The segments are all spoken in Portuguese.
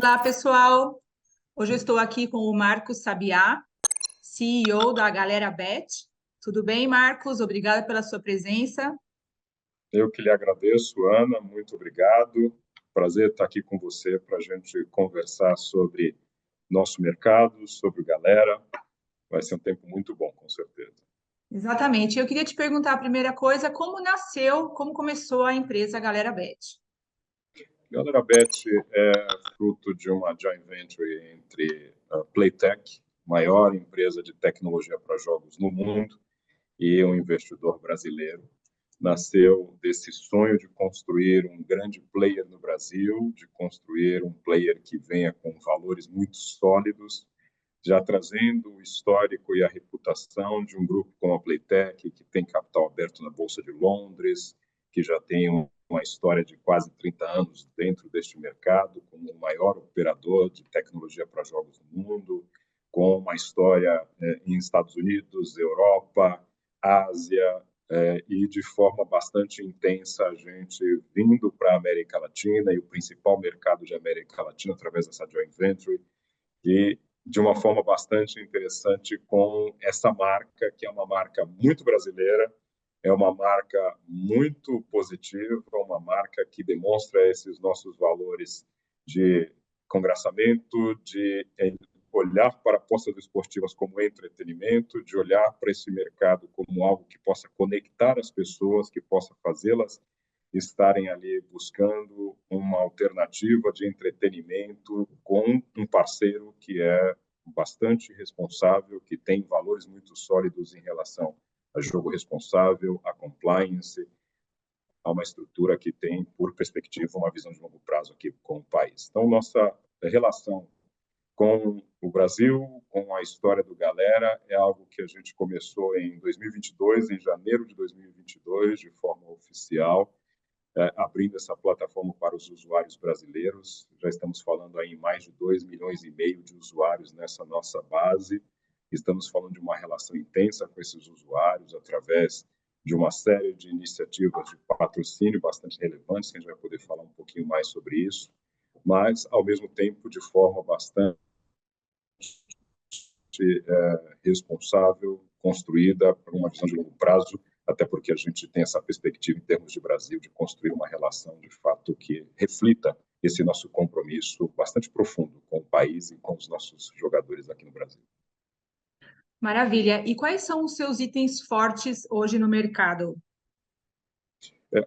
Olá, pessoal. Hoje eu estou aqui com o Marcos Sabiá, CEO da Galera Bet. Tudo bem, Marcos? Obrigada pela sua presença. Eu que lhe agradeço, Ana, muito obrigado. Prazer estar aqui com você para a gente conversar sobre nosso mercado, sobre o Galera. Vai ser um tempo muito bom, com certeza. Exatamente. Eu queria te perguntar a primeira coisa, como começou a empresa Galera Bet? Galera Bet é fruto de uma joint venture entre a Playtech, maior empresa de tecnologia para jogos no mundo, e um investidor brasileiro. Nasceu desse sonho de construir um grande player no Brasil, de construir um player que venha com valores muito sólidos, já trazendo o histórico e a reputação de um grupo como a Playtech, que tem capital aberto na Bolsa de Londres, que já tem uma história de quase 30 anos dentro deste mercado, como o maior operador de tecnologia para jogos no mundo, com uma história em Estados Unidos, Europa, Ásia, e de forma bastante intensa a gente vindo para a América Latina e o principal mercado de América Latina através dessa joint venture, e de uma forma bastante interessante com essa marca, que é uma marca muito brasileira, é uma marca muito positiva, uma marca que demonstra esses nossos valores de congraçamento, de olhar para apostas esportivas como entretenimento, de olhar para esse mercado como algo que possa conectar as pessoas, que possa fazê-las estarem ali buscando uma alternativa de entretenimento com um parceiro que é bastante responsável, que tem valores muito sólidos em relação a jogo responsável, a compliance, a uma estrutura que tem, por perspectiva, uma visão de longo prazo aqui com o país. Então, nossa relação com o Brasil, com a história do Galera, é algo que a gente começou em 2022, em janeiro de 2022, de forma oficial, abrindo essa plataforma para os usuários brasileiros. Já estamos falando aí em mais de 2,5 milhões de usuários nessa nossa base. Estamos falando de uma relação intensa com esses usuários através de uma série de iniciativas de patrocínio bastante relevantes, que a gente vai poder falar um pouquinho mais sobre isso, mas, ao mesmo tempo, de forma bastante responsável, construída por uma visão de longo prazo, até porque a gente tem essa perspectiva em termos de Brasil de construir uma relação de fato que reflita esse nosso compromisso bastante profundo com o país e com os nossos jogadores aqui no Brasil. Maravilha. E quais são os seus itens fortes hoje no mercado?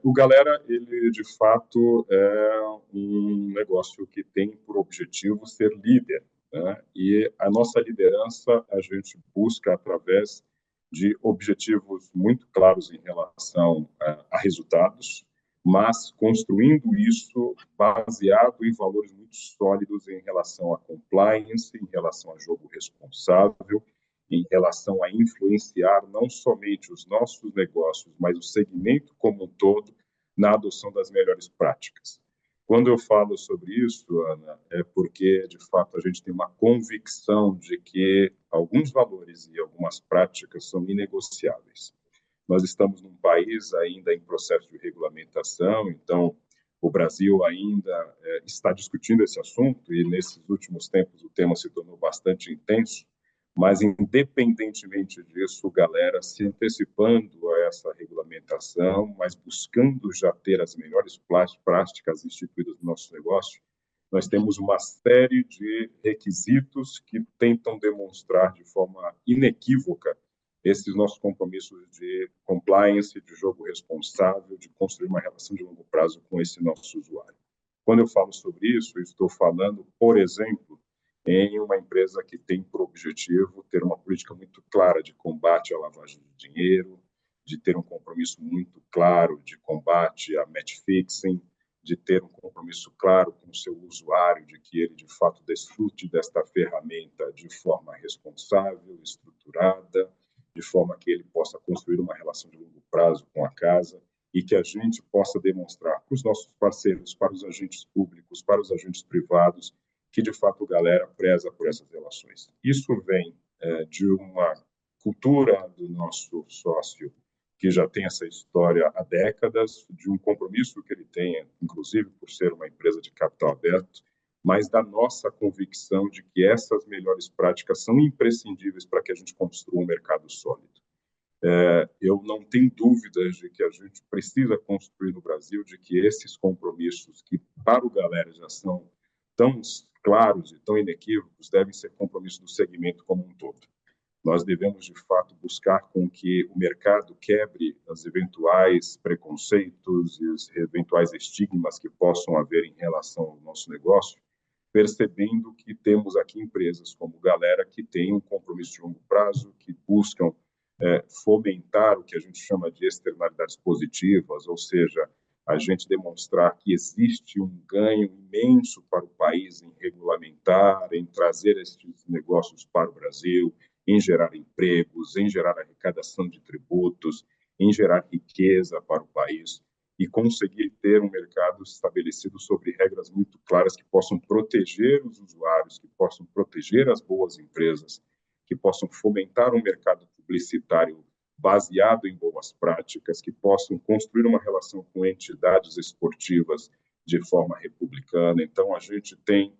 O Galera, ele de fato é um negócio que tem por objetivo ser líder, né? E a nossa liderança a gente busca através de objetivos muito claros em relação a resultados, mas construindo isso baseado em valores muito sólidos em relação a compliance, em relação a jogo responsável, em relação a influenciar não somente os nossos negócios, mas o segmento como um todo na adoção das melhores práticas. Quando eu falo sobre isso, Ana, é porque, de fato, a gente tem uma convicção de que alguns valores e algumas práticas são inegociáveis. Nós estamos num país ainda em processo de regulamentação, então o Brasil ainda está discutindo esse assunto e, nesses últimos tempos, o tema se tornou bastante intenso, mas, independentemente disso, galera, se antecipando a essa regulamentação, mas buscando já ter as melhores práticas instituídas no nosso negócio, nós temos uma série de requisitos que tentam demonstrar de forma inequívoca esses nossos compromissos de compliance, de jogo responsável, de construir uma relação de longo prazo com esse nosso usuário. Quando eu falo sobre isso, eu estou falando, por exemplo, em uma empresa que tem por objetivo ter uma política muito clara de combate à lavagem de dinheiro, de ter um compromisso muito claro de combate a match fixing, de ter um compromisso claro com o seu usuário, de que ele, de fato, desfrute desta ferramenta de forma responsável, estruturada, de forma que ele possa construir uma relação de longo prazo com a casa e que a gente possa demonstrar para os nossos parceiros, para os agentes públicos, para os agentes privados, que, de fato, a galera preza por essas relações. Isso vem de uma cultura do nosso sócio, que já tem essa história há décadas, de um compromisso que ele tem, inclusive por ser uma empresa de capital aberto, mas da nossa convicção de que essas melhores práticas são imprescindíveis para que a gente construa um mercado sólido. Eu não tenho dúvidas de que a gente precisa construir no Brasil, de que esses compromissos, que para o Galera já são tão claros e tão inequívocos, devem ser compromissos do segmento como um todo. Nós devemos, de fato, buscar com que o mercado quebre os eventuais preconceitos e os eventuais estigmas que possam haver em relação ao nosso negócio, percebendo que temos aqui empresas como Galera que têm um compromisso de longo prazo, que buscam fomentar o que a gente chama de externalidades positivas, ou seja, a gente demonstrar que existe um ganho imenso para o país em regulamentar, em trazer esses negócios para o Brasil, em gerar empregos, em gerar arrecadação de tributos, em gerar riqueza para o país e conseguir ter um mercado estabelecido sobre regras muito claras que possam proteger os usuários, que possam proteger as boas empresas, que possam fomentar um mercado publicitário baseado em boas práticas, que possam construir uma relação com entidades esportivas de forma republicana. Então, a gente tem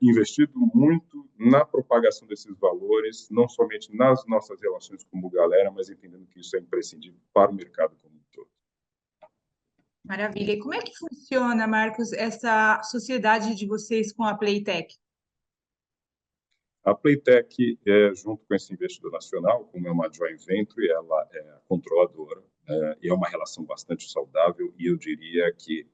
investido muito na propagação desses valores, não somente nas nossas relações como Galera, mas entendendo que isso é imprescindível para o mercado como um todo. Maravilha. E como é que funciona, Marcos, essa sociedade de vocês com a Playtech? A Playtech, junto com esse investidor nacional, como é uma joint venture, ela é a controladora, e é uma relação bastante saudável, e eu diria que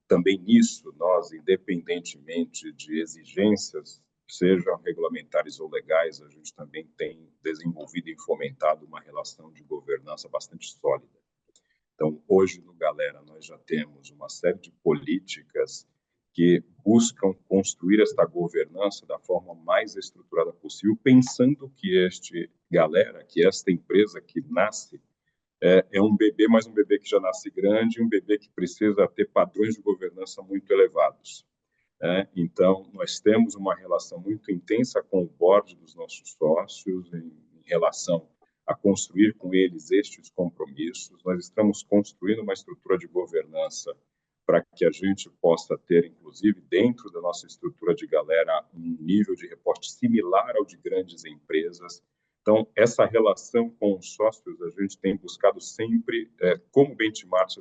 também nisso, nós, independentemente de exigências, sejam regulamentares ou legais, a gente também tem desenvolvido e fomentado uma relação de governança bastante sólida. Então, hoje, no Galera, nós já temos uma série de políticas que buscam construir esta governança da forma mais estruturada possível, pensando que este Galera, que esta empresa que nasce, é um bebê, mas um bebê que já nasce grande, um bebê que precisa ter padrões de governança muito elevados. Então, nós temos uma relação muito intensa com o board dos nossos sócios em relação a construir com eles estes compromissos. Nós estamos construindo uma estrutura de governança para que a gente possa ter, inclusive, dentro da nossa estrutura de Galera, um nível de reporte similar ao de grandes empresas. Então, essa relação com os sócios, a gente tem buscado sempre como benchmarking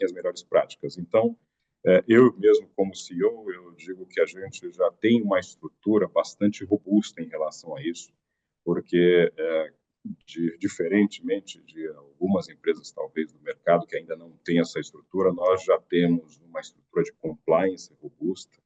as melhores práticas. Então, eu mesmo, como CEO, eu digo que a gente já tem uma estrutura bastante robusta em relação a isso, porque, diferentemente de algumas empresas, talvez, do mercado, que ainda não têm essa estrutura, nós já temos uma estrutura de compliance robusta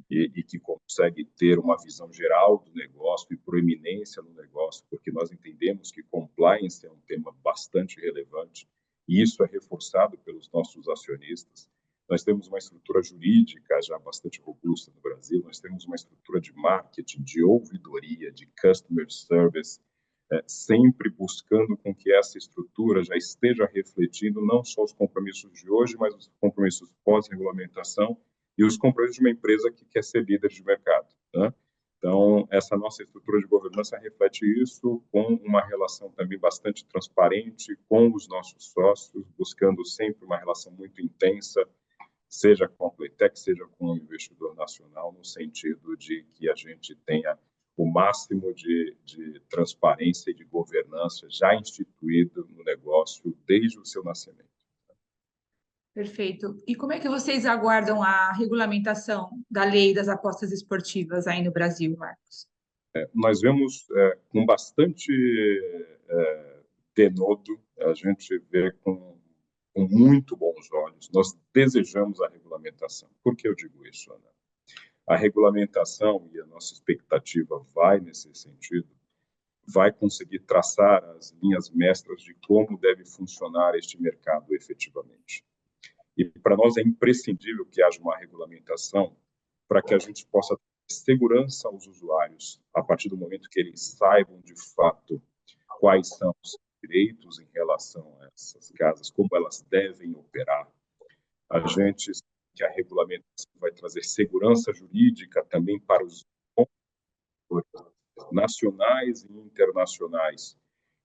e que consegue ter uma visão geral do negócio e proeminência no negócio, porque nós entendemos que compliance é um tema bastante relevante e isso é reforçado pelos nossos acionistas. Nós temos uma estrutura jurídica já bastante robusta no Brasil, nós temos uma estrutura de marketing, de ouvidoria, de customer service, sempre buscando com que essa estrutura já esteja refletindo não só os compromissos de hoje, mas os compromissos pós-regulamentação e os compromissos de uma empresa que quer ser líder de mercado. Né? Então, essa nossa estrutura de governança reflete isso com uma relação também bastante transparente com os nossos sócios, buscando sempre uma relação muito intensa, seja com a Playtech, seja com o investidor nacional, no sentido de que a gente tenha o máximo de transparência e de governança já instituído no negócio desde o seu nascimento. Perfeito. E como é que vocês aguardam a regulamentação da lei das apostas esportivas aí no Brasil, Marcos? Nós vemos com bastante denodo, a gente vê com muito bons olhos. Nós desejamos a regulamentação. Por que eu digo isso, Ana? A regulamentação, e a nossa expectativa vai nesse sentido, vai conseguir traçar as linhas mestras de como deve funcionar este mercado efetivamente. E para nós é imprescindível que haja uma regulamentação para que a gente possa ter segurança aos usuários, a partir do momento que eles saibam de fato quais são os direitos em relação a essas casas, como elas devem operar. A gente que a regulamentação vai trazer segurança jurídica também para os nacionais e internacionais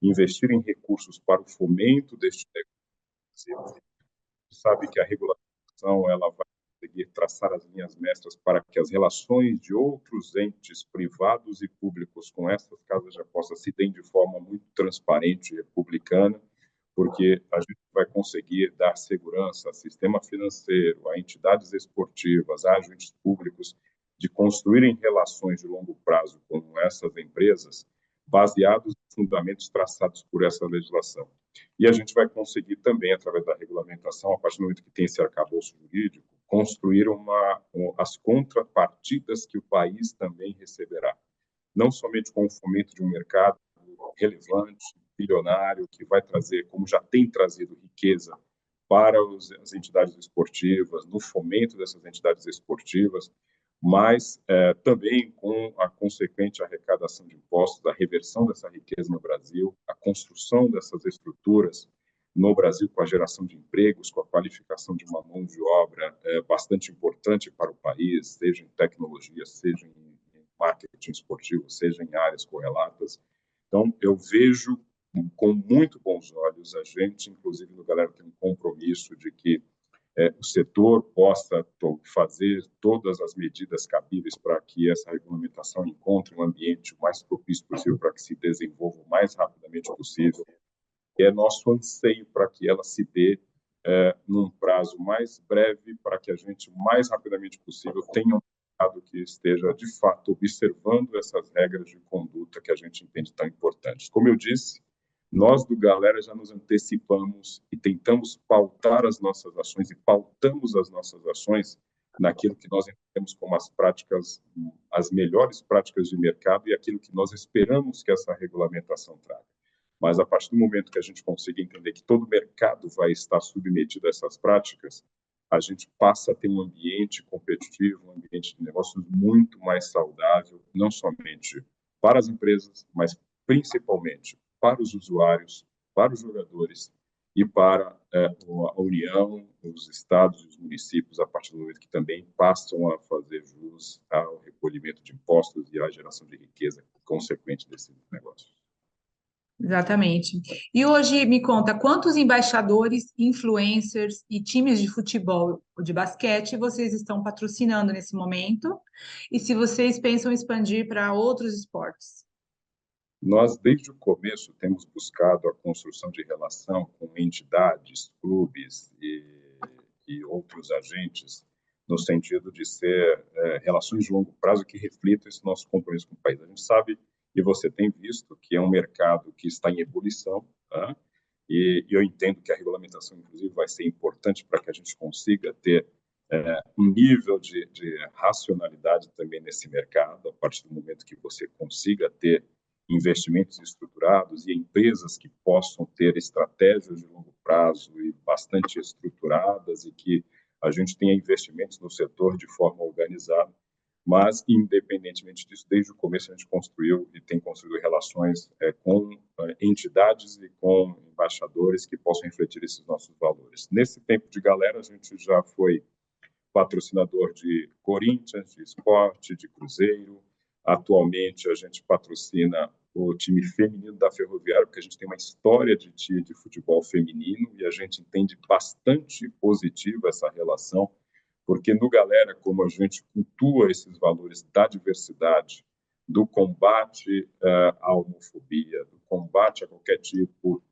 investir em recursos para o fomento deste negócio. Sabe que a regulamentação ela vai conseguir traçar as linhas mestras para que as relações de outros entes privados e públicos com essas casas de apostas se deem de forma muito transparente e republicana, porque a gente vai conseguir dar segurança ao sistema financeiro, a entidades esportivas, a agentes públicos, de construírem relações de longo prazo com essas empresas, baseados em fundamentos traçados por essa legislação. E a gente vai conseguir também, através da regulamentação, a partir do momento que tem esse arcabouço jurídico, construir as contrapartidas que o país também receberá. Não somente com o fomento de um mercado relevante, bilionário, que vai trazer, como já tem trazido, riqueza para as entidades esportivas, no fomento dessas entidades esportivas, mas também com a consequente arrecadação de impostos, a reversão dessa riqueza no Brasil, a construção dessas estruturas no Brasil com a geração de empregos, com a qualificação de uma mão de obra bastante importante para o país, seja em tecnologia, seja em marketing esportivo, seja em áreas correlatas. Então, eu vejo com muito bons olhos a gente, inclusive no Galera, tem um compromisso de que o setor possa fazer todas as medidas cabíveis para que essa regulamentação encontre um ambiente o mais propício possível para que se desenvolva o mais rapidamente possível. É nosso anseio para que ela se dê num prazo mais breve, para que a gente, o mais rapidamente possível, tenha um mercado que esteja, de fato, observando essas regras de conduta que a gente entende tão importantes. Como eu disse, nós do Galera já nos antecipamos e tentamos pautar as nossas ações e pautamos as nossas ações naquilo que nós entendemos como as práticas, as melhores práticas de mercado e aquilo que nós esperamos que essa regulamentação traga. Mas a partir do momento que a gente consiga entender que todo o mercado vai estar submetido a essas práticas, a gente passa a ter um ambiente competitivo, um ambiente de negócios muito mais saudável, não somente para as empresas, mas principalmente para os usuários, para os jogadores e para a União, os estados e os municípios, a partir do momento que também passam a fazer jus ao recolhimento de impostos e à geração de riqueza consequente desses negócios. Exatamente. E hoje me conta quantos embaixadores, influencers e times de futebol ou de basquete vocês estão patrocinando nesse momento? E se vocês pensam expandir para outros esportes? Nós, desde o começo, temos buscado a construção de relação com entidades, clubes e outros agentes, no sentido de ser relações de longo prazo que reflitam esse nosso compromisso com o país. A gente sabe, e você tem visto, que é um mercado que está em ebulição, tá? E eu entendo que a regulamentação, inclusive, vai ser importante para que a gente consiga ter um nível de racionalidade também nesse mercado, a partir do momento que você consiga ter investimentos estruturados e empresas que possam ter estratégias de longo prazo e bastante estruturadas e que a gente tenha investimentos no setor de forma organizada, mas, independentemente disso, desde o começo a gente construiu e tem construído relações com entidades e com embaixadores que possam refletir esses nossos valores. Nesse tempo de Galera, a gente já foi patrocinador de Corinthians, de Sport, de Cruzeiro. Atualmente, a gente patrocina o time feminino da Ferroviária, porque a gente tem uma história de futebol feminino e a gente entende bastante positiva essa relação, porque no Galera, como a gente cultua esses valores da diversidade, do combate à homofobia, do combate a qualquer tipo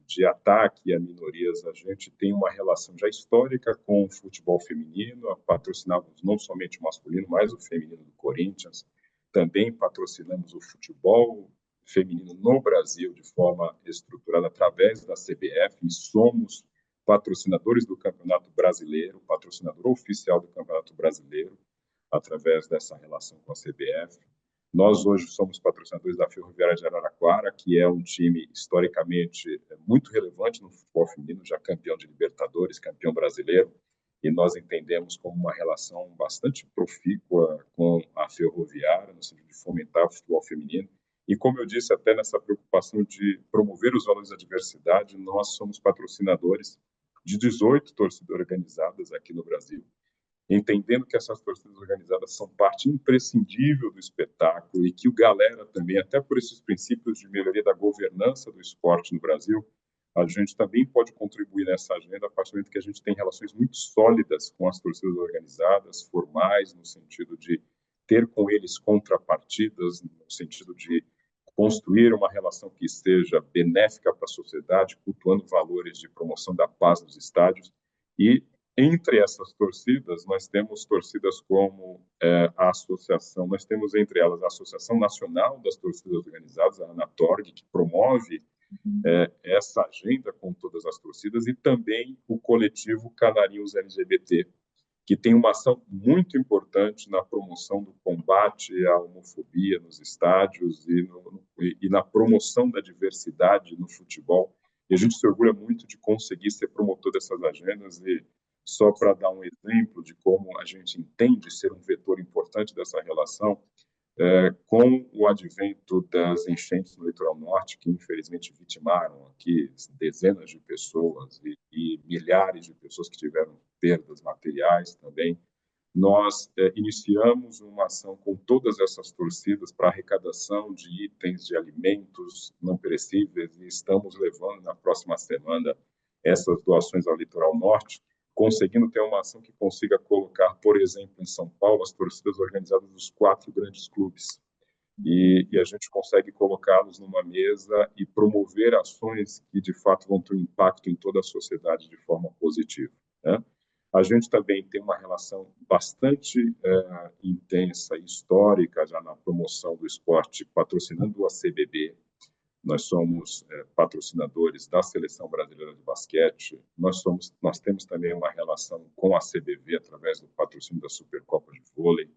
de ataque a minorias, a gente tem uma relação já histórica com o futebol feminino, patrocinamos não somente o masculino, mas o feminino do Corinthians, também patrocinamos o futebol feminino no Brasil de forma estruturada através da CBF e somos patrocinadores do Campeonato Brasileiro, patrocinador oficial do Campeonato Brasileiro, através dessa relação com a CBF. Nós hoje somos patrocinadores da Ferroviária de Araraquara, que é um time historicamente muito relevante no futebol feminino, já campeão de Libertadores, campeão brasileiro, e nós entendemos como uma relação bastante profícua com a Ferroviária, no sentido de fomentar o futebol feminino. E, como eu disse, até nessa preocupação de promover os valores da diversidade, nós somos patrocinadores de 18 torcidas organizadas aqui no Brasil, entendendo que essas torcidas organizadas são parte imprescindível do espetáculo e que o Galera também, até por esses princípios de melhoria da governança do esporte no Brasil, a gente também pode contribuir nessa agenda a partir do momento que a gente tem relações muito sólidas com as torcidas organizadas, formais, no sentido de ter com eles contrapartidas, no sentido de construir uma relação que seja benéfica para a sociedade, cultuando valores de promoção da paz nos estádios. E entre essas torcidas, nós temos torcidas como a associação, nós temos entre elas a Associação Nacional das Torcidas Organizadas, a ANATORG, que promove essa agenda com todas as torcidas, e também o coletivo Canarinhos LGBT, que tem uma ação muito importante na promoção do combate à homofobia nos estádios e na promoção da diversidade no futebol. E a gente se orgulha muito de conseguir ser promotor dessas agendas. E só para dar um exemplo de como a gente entende ser um vetor importante dessa relação, com o advento das enchentes no litoral norte, que infelizmente vitimaram aqui dezenas de pessoas e milhares de pessoas que tiveram perdas materiais também, nós iniciamos uma ação com todas essas torcidas para arrecadação de itens de alimentos não perecíveis, e estamos levando na próxima semana essas doações ao litoral norte, conseguindo ter uma ação que consiga colocar, por exemplo, em São Paulo, as torcidas organizadas dos 4 grandes clubes. E a gente consegue colocá-los numa mesa e promover ações que, de fato, vão ter um impacto em toda a sociedade de forma positiva, né? A gente também tem uma relação bastante intensa e histórica já na promoção do esporte, patrocinando a CBB. Nós somos patrocinadores da Seleção Brasileira de Basquete. Nós temos também uma relação com a CBV através do patrocínio da Supercopa de Vôlei.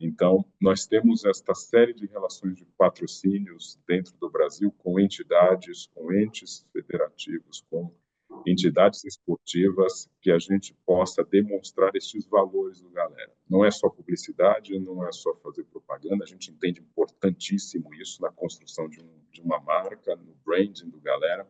Então, nós temos esta série de relações de patrocínios dentro do Brasil com entidades, com entes federativos, com entidades esportivas, que a gente possa demonstrar estes valores do galera. Não é só publicidade, não é só fazer propaganda, a gente entende importantíssimo isso na construção de uma marca, no branding do galera,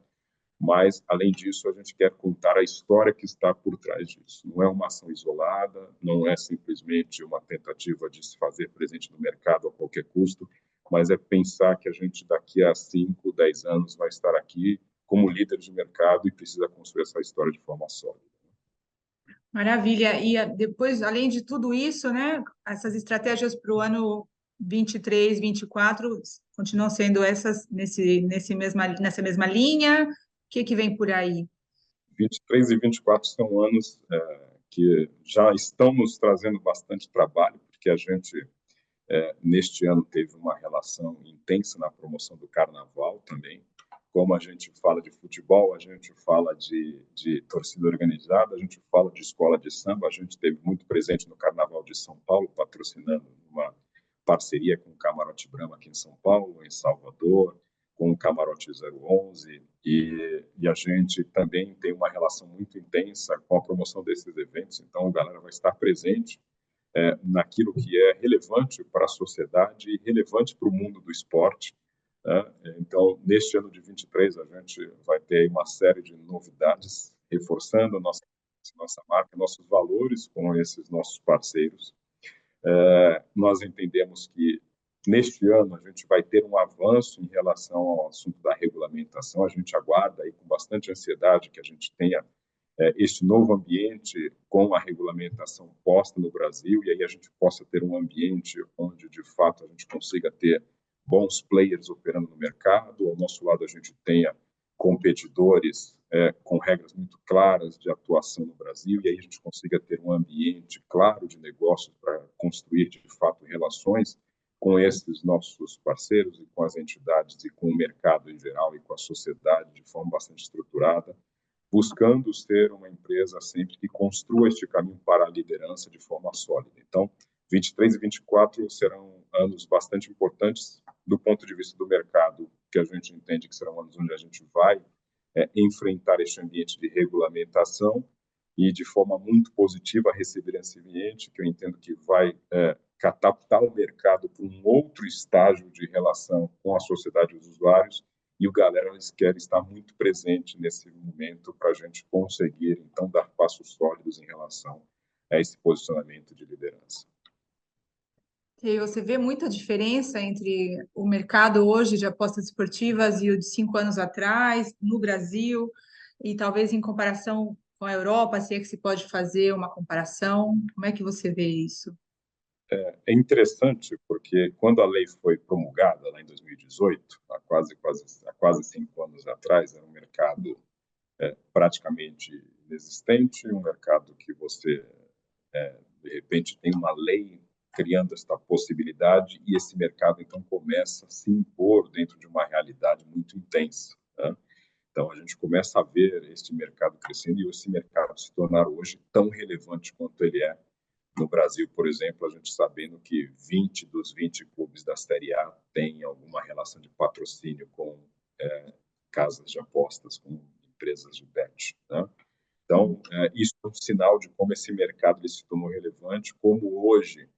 mas, além disso, a gente quer contar a história que está por trás disso. Não é uma ação isolada, não é simplesmente uma tentativa de se fazer presente no mercado a qualquer custo, mas é pensar que a gente, daqui a 5, 10 anos, vai estar aqui como líder de mercado e precisa construir essa história de forma sólida. Maravilha. E depois, além de tudo isso, né, essas estratégias para o ano 23, 24 continuam sendo essas nessa mesma linha? O que vem por aí? 23 e 24 são anos que já estão nos trazendo bastante trabalho, porque a gente, neste ano, teve uma relação intensa na promoção do carnaval também. Como a gente fala de futebol, a gente fala de torcida organizada, a gente fala de escola de samba, a gente esteve muito presente no Carnaval de São Paulo, patrocinando uma parceria com o Camarote Brahma aqui em São Paulo, em Salvador, com o Camarote 011, e a gente também tem uma relação muito intensa com a promoção desses eventos, então a galera vai estar presente naquilo que é relevante para a sociedade e relevante para o mundo do esporte, né? Então, neste ano de 23, a gente vai ter uma série de novidades, reforçando a nossa marca, nossos valores com esses nossos parceiros. Nós entendemos que, neste ano, a gente vai ter um avanço em relação ao assunto da regulamentação. A gente aguarda aí com bastante ansiedade que a gente tenha este novo ambiente com a regulamentação posta no Brasil, e aí a gente possa ter um ambiente onde, de fato, a gente consiga ter bons players operando no mercado. Ao nosso lado, a gente tenha competidores com regras muito claras de atuação no Brasil, e aí a gente consiga ter um ambiente claro de negócios para construir, de fato, relações com esses nossos parceiros e com as entidades e com o mercado em geral e com a sociedade de forma bastante estruturada, buscando ser uma empresa sempre que construa este caminho para a liderança de forma sólida. Então, 23 e 24 serão anos bastante importantes do ponto de vista do mercado, que a gente entende que serão anos onde a gente vai enfrentar este ambiente de regulamentação e, de forma muito positiva, receber esse ambiente, que eu entendo que vai catapultar o mercado para um outro estágio de relação com a sociedade e os usuários, e o galera eles querem estar muito presente nesse momento para a gente conseguir, então, dar passos sólidos em relação a esse posicionamento de liderança. E você vê muita diferença entre o mercado hoje de apostas esportivas e o de 5 anos atrás, no Brasil, e talvez em comparação com a Europa, se é que se pode fazer uma comparação. Como é que você vê isso? É interessante porque quando a lei foi promulgada lá em 2018, há quase 5 anos atrás, era um mercado praticamente inexistente, um mercado que você de repente tem uma lei criando esta possibilidade e esse mercado então começa a se impor dentro de uma realidade muito intensa, né? Então a gente começa a ver este mercado crescendo e esse mercado se tornar hoje tão relevante quanto ele é no Brasil, por exemplo, a gente sabendo que 20 dos 20 clubes da Série A têm alguma relação de patrocínio com casas de apostas, com empresas de bet, né? Então, isso é um sinal de como esse mercado ele se tornou relevante, como hoje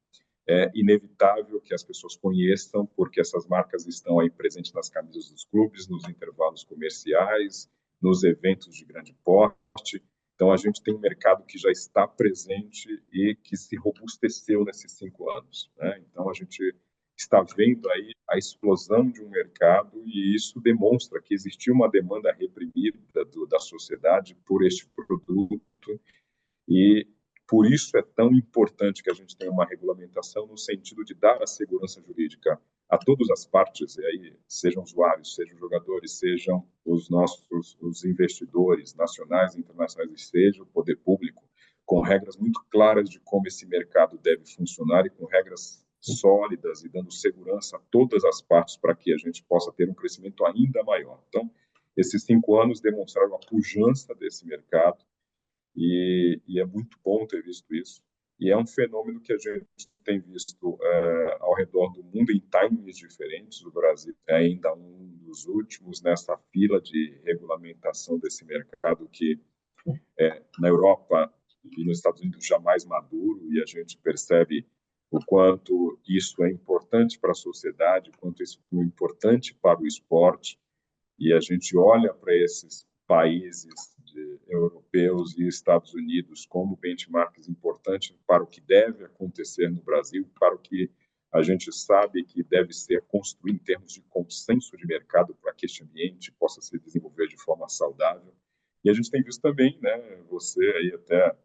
é inevitável que as pessoas conheçam, porque essas marcas estão aí presentes nas camisas dos clubes, nos intervalos comerciais, nos eventos de grande porte. Então, a gente tem um mercado que já está presente e que se robusteceu nesses 5 anos, né? Então, a gente está vendo aí a explosão de um mercado e isso demonstra que existia uma demanda reprimida da sociedade por este produto e por isso é tão importante que a gente tenha uma regulamentação no sentido de dar a segurança jurídica a todas as partes, e aí sejam usuários, sejam jogadores, sejam os investidores nacionais e internacionais, seja o poder público, com regras muito claras de como esse mercado deve funcionar e com regras sólidas e dando segurança a todas as partes para que a gente possa ter um crescimento ainda maior. Então, esses 5 anos demonstraram a pujança desse mercado e é muito bom ter visto isso. E é um fenômeno que a gente tem visto ao redor do mundo em timings diferentes. O Brasil é ainda um dos últimos nessa fila de regulamentação desse mercado que na Europa e nos Estados Unidos jamais maduro, e a gente percebe o quanto isso é importante para a sociedade, o quanto isso é importante para o esporte, e a gente olha para esses países europeus e Estados Unidos como benchmarks importantes para o que deve acontecer no Brasil, para o que a gente sabe que deve ser construído em termos de consenso de mercado para que este ambiente possa se desenvolver de forma saudável. E a gente tem visto também, né, você aí até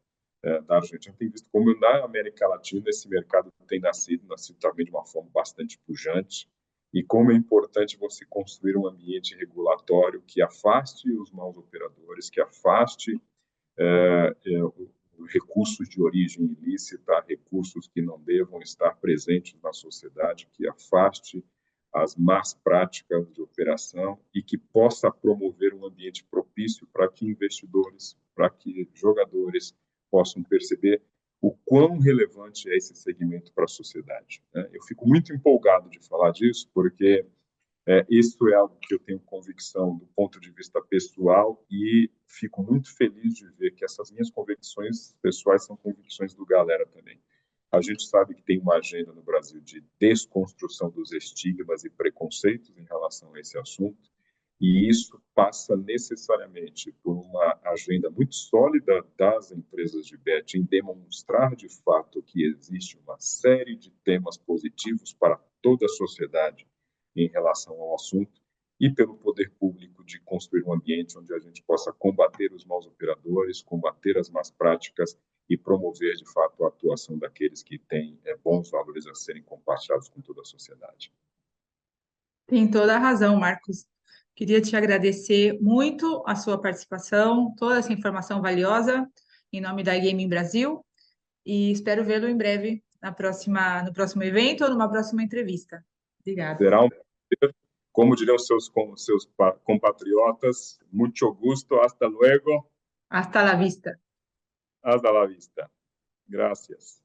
da Argentina tem visto como na América Latina esse mercado tem nascido também de uma forma bastante pujante, e como é importante você construir um ambiente regulatório que afaste os maus operadores, que afaste recursos de origem ilícita, recursos que não devam estar presentes na sociedade, que afaste as más práticas de operação e que possa promover um ambiente propício para que investidores, para que jogadores possam perceber o quão relevante é esse segmento para a sociedade, né? Eu fico muito empolgado de falar disso, porque isso é algo que eu tenho convicção do ponto de vista pessoal e fico muito feliz de ver que essas minhas convicções pessoais são convicções do galera também. A gente sabe que tem uma agenda no Brasil de desconstrução dos estigmas e preconceitos em relação a esse assunto, e isso passa necessariamente por uma agenda muito sólida das empresas de bet em demonstrar de fato que existe uma série de temas positivos para toda a sociedade em relação ao assunto e pelo poder público de construir um ambiente onde a gente possa combater os maus operadores, combater as más práticas e promover, de fato, a atuação daqueles que têm bons valores a serem compartilhados com toda a sociedade. Tem toda a razão, Marcos. Queria te agradecer muito a sua participação, toda essa informação valiosa, em nome da Gaming Brasil, e espero vê-lo em breve no próximo evento ou numa próxima entrevista. Obrigada. Será um prazer. Como diriam seus compatriotas, muito gusto, hasta luego, Hasta la vista. hasta la vista. Gracias.